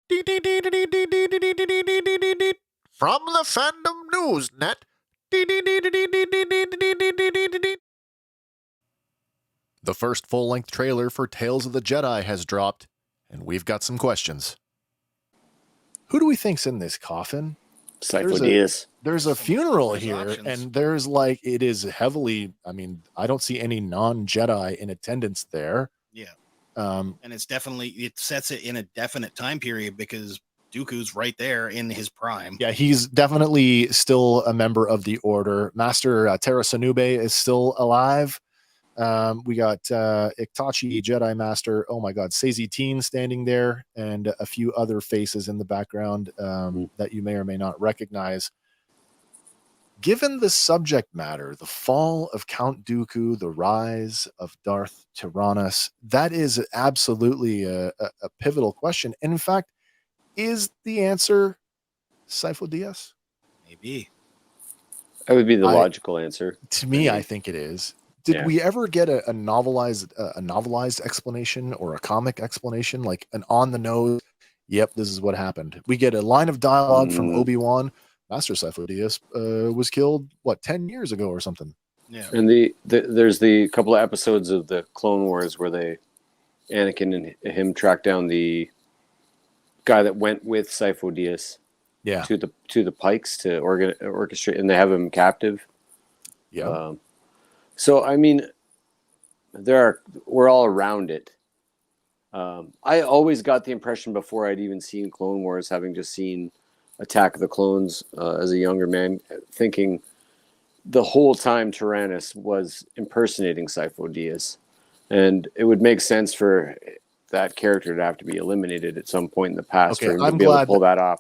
From the Fandom News Net. The first full-length trailer for Tales of the Jedi has dropped, and we've got some questions. Who do we think's in this coffin? There's a funeral here, and there's like, it is heavily, I mean, I don't see any non-Jedi in attendance there. Yeah. And it's definitely, it sets it in a definite time period because Dooku's right there in his prime. Yeah, he's definitely still a member of the Order. Master Terra Sanube is still alive. We got Iktachi, Jedi Master. Oh my God, Sazy Teen standing there, and a few other faces in the background that you may or may not recognize. Given the subject matter, the fall of Count Dooku, the rise of Darth Tyrannus, that is absolutely a pivotal question. And in fact, is the answer Sifo Dyas? Maybe. That would be the logical answer. To me, I think it is. Did we ever get a novelized explanation or a comic explanation, like an on the nose? Yep, this is what happened. We get a line of dialogue from Obi-Wan. Master Sifo Dyas was killed 10 years ago or something. Yeah. And there's the couple of episodes of the Clone Wars where Anakin and him track down the guy that went with Sifo Dyas. Yeah. To the Pikes to orchestrate, and they have him captive. Yeah. So I mean, we're all around it. I always got the impression before I'd even seen Clone Wars, having just seen Attack of the Clones as a younger man, thinking the whole time Tyrannus was impersonating Sifo Dyas, and it would make sense for that character to have to be eliminated at some point in the past for him to be able to pull that off.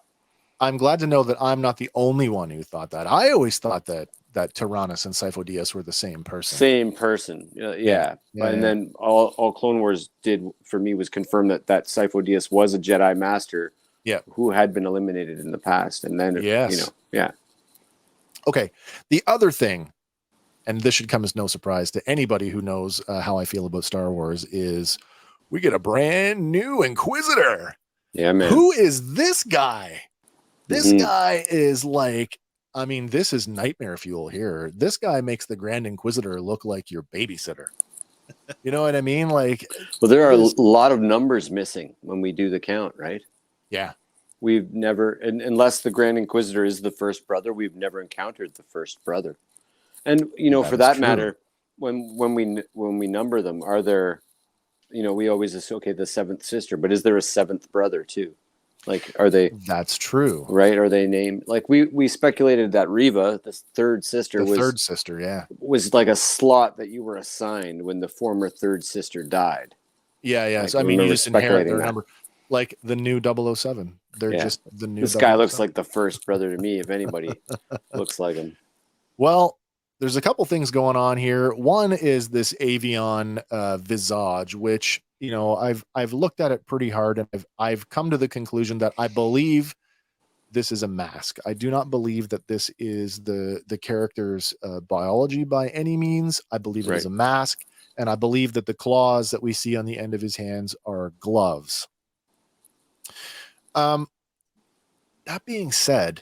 I'm glad to know that I'm not the only one who thought that. I always thought that Tyrannus and Sifo Dyas were the same person. Same person, yeah. And then all Clone Wars did for me was confirm that Sifo Dyas was a Jedi Master, who had been eliminated in the past, and then Okay, the other thing, and this should come as no surprise to anybody who knows how I feel about Star Wars, is we get a brand new Inquisitor. Yeah, man. Who is this guy? This guy is like, I mean, this is nightmare fuel here. This guy makes the Grand Inquisitor look like your babysitter. You know what I mean? Like, well, there are a lot of numbers missing when we do the count, right? Yeah. We've never, unless the Grand Inquisitor is the first brother, we've never encountered the first brother. And, for that matter, when we number them, are there, we always assume, okay, the seventh sister, but is there a seventh brother too? Like, are they? That's true, right? Are they named? Like we speculated that Reva, the third sister, was like a slot that you were assigned when the former third sister died. Yeah. Like, so I mean, you just inherit their number, like the new 007. They're just the new. This guy looks like the first brother to me. If anybody looks like him. Well, there's a couple things going on here. One is this Avion visage, which, I've looked at it pretty hard, and I've come to the conclusion that I believe this is a mask. I do not believe that this is the character's biology by any means. I believe it is a mask, and I believe that the claws that we see on the end of his hands are gloves. That being said,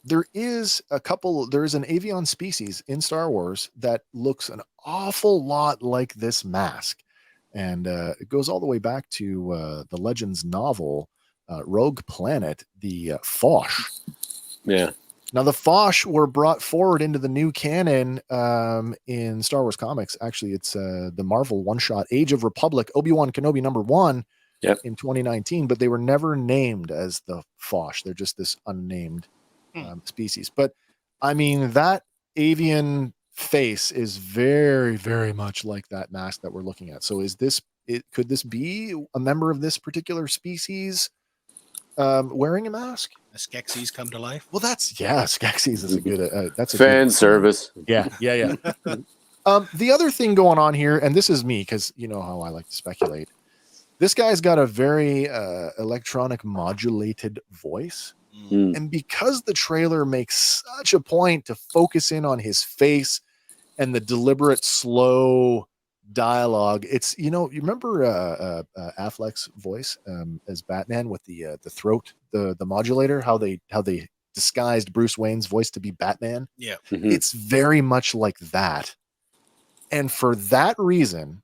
there is an Avion species in Star Wars that looks an awful lot like this mask. And it goes all the way back to the Legends novel, Rogue Planet, the Foch. Yeah. Now, the Foch were brought forward into the new canon in Star Wars comics. Actually, it's the Marvel one-shot Age of Republic, Obi-Wan Kenobi #1 in 2019, but they were never named as the Foch. They're just this unnamed species. But I mean, that avian face is very, very much like that mask that we're looking at. So could this be a member of this particular species wearing a mask? A Skeksis come to life? Well, Skeksis is a good that's a fan service. Yeah. The other thing going on here, and this is me because you know how I like to speculate. This guy's got a very electronic modulated voice. And because the trailer makes such a point to focus in on his face and the deliberate, slow dialogue. It's, you remember Affleck's voice as Batman with the throat, the modulator, how they disguised Bruce Wayne's voice to be Batman. Yeah. Mhm. It's very much like that. And for that reason,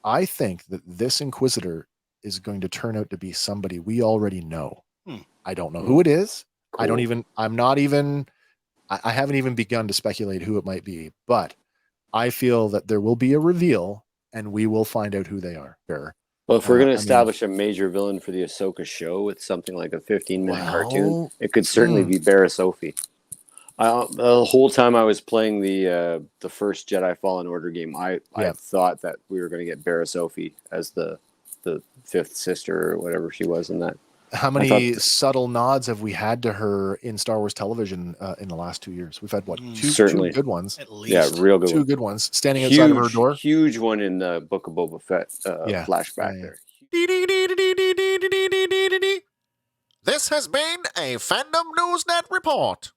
I think that this Inquisitor is going to turn out to be somebody we already know. I don't know who it is. I haven't even begun to speculate who it might be, but I feel that there will be a reveal and we will find out who they are. Well, if we're going to I mean- establish a major villain for the Ahsoka show with something like a 15-minute cartoon, Well, it could certainly be Barra Sophie. The whole time I was playing the first Jedi Fallen Order game, I thought that we were going to get Barra Sophie as the fifth sister or whatever she was in that. How many subtle nods have we had to her in Star Wars television in the last 2 years? We've had Certainly. two good ones. At least. Yeah, real good. Two good ones standing outside of her door. Huge one in the Book of Boba Fett flashback there. This has been a Fandom Newsnet report.